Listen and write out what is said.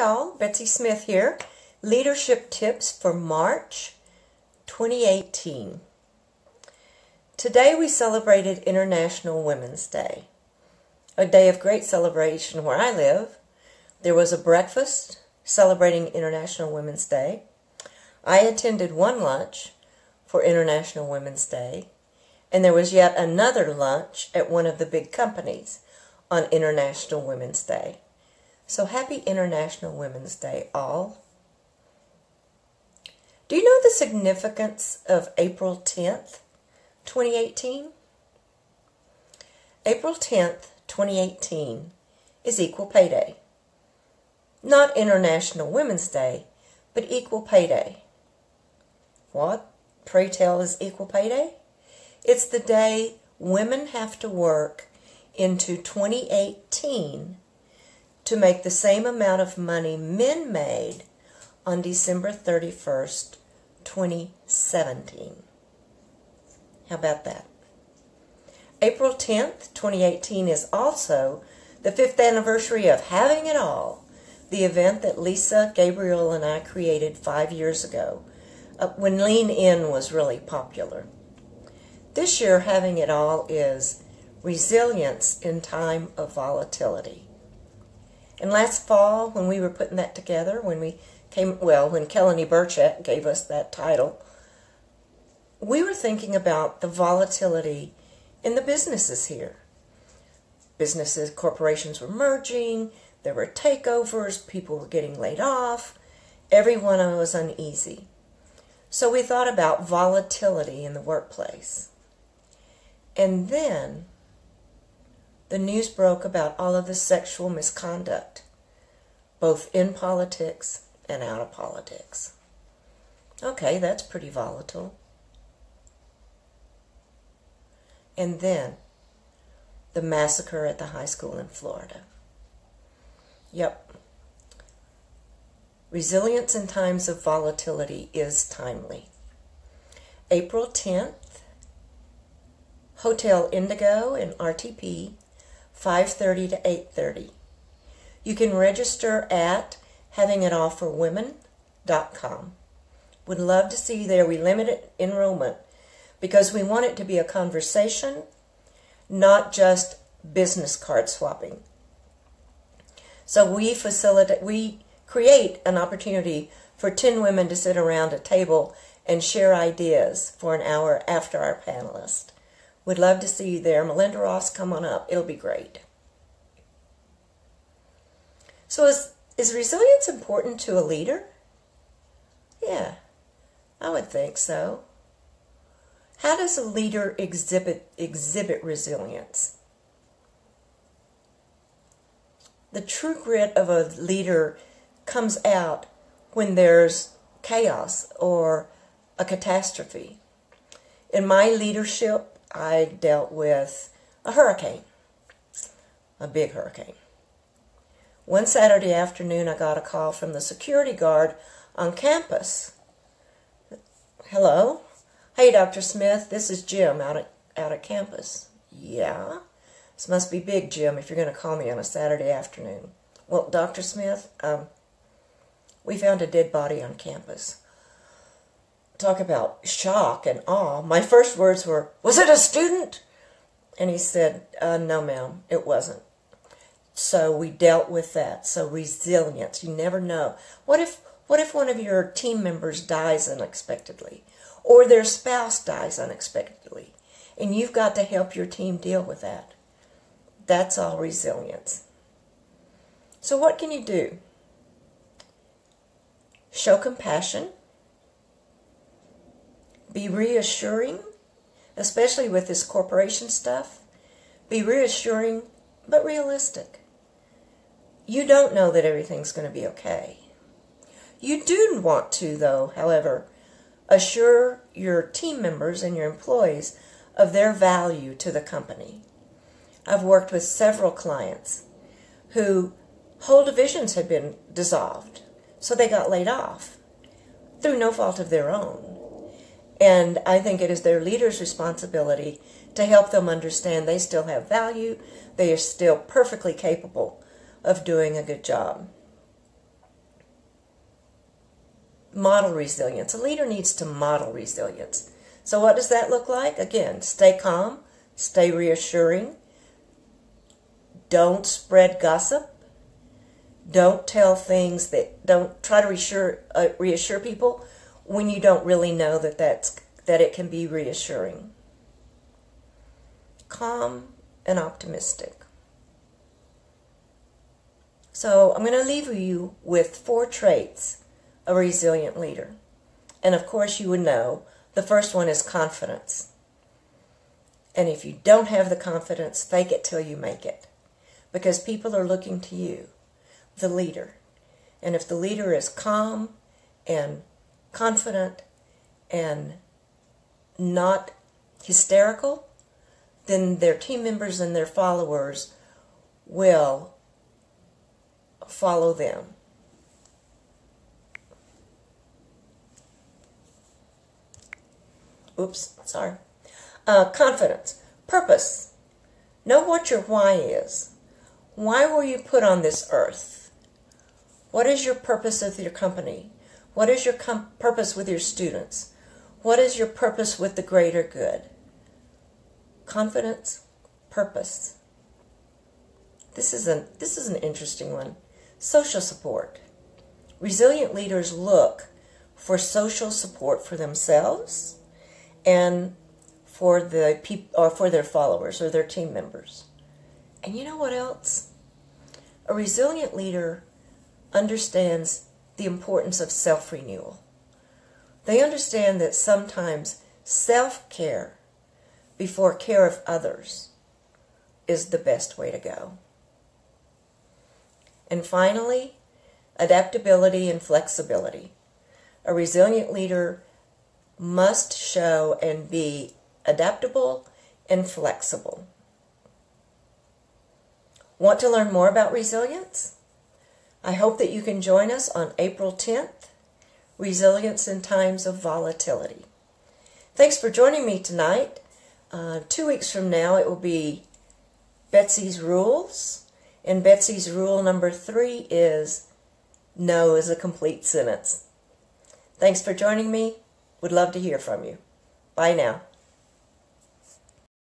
all, Betsy Smith here. Leadership tips for March 2018. Today we celebrated International Women's Day, a day of great celebration where I live. There was a breakfast celebrating International Women's Day. I attended one lunch for International Women's Day, and there was yet another lunch at one of the big companies on International Women's Day. So happy International Women's Day, all. Do you know the significance of April 10th, 2018? April 10th, 2018 is Equal Pay Day. Not International Women's Day, but Equal Pay Day. What, pray tell, is Equal Pay Day? It's the day women have to work into 2018 to make the same amount of money men made on December 31st, 2017. How about that? April 10th, 2018 is also the 5th anniversary of Having It All, the event that Lisa, Gabriel, and I created 5 years ago when Lean In was really popular. This year, Having It All is resilience in time of volatility. And last fall, when we were putting that together, when Kelly Burchett gave us that title, we were thinking about the volatility in the businesses here. Businesses, corporations were merging, there were takeovers, people were getting laid off, everyone was uneasy. So we thought about volatility in the workplace. And then the news broke about all of the sexual misconduct, both in politics and out of politics. Okay, that's pretty volatile. And then the massacre at the high school in Florida. Yep. Resilience in times of volatility is timely. April 10th, Hotel Indigo in RTP, 5:30 to 8:30. You can register at havingitallforwomen.com. Would love to see you there. We limit enrollment because we want it to be a conversation, not just business card swapping. So we create an opportunity for 10 women to sit around a table and share ideas for an hour after our panelist. We'd love to see you there. Melinda Ross, come on up. It'll be great. So is resilience important to a leader? Yeah, I would think so. How does a leader exhibit resilience? The true grit of a leader comes out when there's chaos or a catastrophe. In my leadership, I dealt with a hurricane, a big hurricane. One Saturday afternoon, I got a call from the security guard on campus. Hello? Hey, Dr. Smith, this is Jim out at campus. Yeah? This must be big, Jim, if you're going to call me on a Saturday afternoon. Well, Dr. Smith, we found a dead body on campus. Talk about shock and awe. My first words were, was it a student? And he said, no, ma'am, it wasn't. So we dealt with that. So resilience, you never know. What if one of your team members dies unexpectedly, or their spouse dies unexpectedly, and you've got to help your team deal with that? That's all resilience. So what can you do? Show compassion. Be reassuring, especially with this corporation stuff. Be reassuring, but realistic. You don't know that everything's going to be okay. You do want to, though, however, assure your team members and your employees of their value to the company. I've worked with several clients who whole divisions had been dissolved, so they got laid off through no fault of their own. And I think it is their leaders' responsibility to help them understand they still have value, they are still perfectly capable of doing a good job. model resilience. A leader needs to model resilience. So what does that look like? Again, stay calm, stay reassuring, don't spread gossip, don't tell things don't try to reassure people when you don't really know that it can be reassuring. Calm and optimistic. So I'm going to leave you with 4 traits of a resilient leader. And of course you would know the first one is confidence. And if you don't have the confidence, fake it till you make it. Because people are looking to you, the leader. And if the leader is calm and confident and not hysterical, then their team members and their followers will follow them. Oops, sorry. Confidence. Purpose. Know what your why is. Why were you put on this earth? What is your purpose with your company? What is your purpose with your students? What is your purpose with the greater good? Confidence, purpose. This is an interesting one. Social support. Resilient leaders look for social support for themselves and for their followers or their team members. And you know what else? A resilient leader understands the importance of self-renewal. They understand that sometimes self-care before care of others is the best way to go. And finally, adaptability and flexibility. A resilient leader must show and be adaptable and flexible. Want to learn more about resilience? I hope that you can join us on April 10th, Resilience in Times of Volatility. Thanks for joining me tonight. 2 weeks from now it will be Betsy's Rules, and Betsy's rule number 3 is no is a complete sentence. Thanks for joining me. Would love to hear from you. Bye now.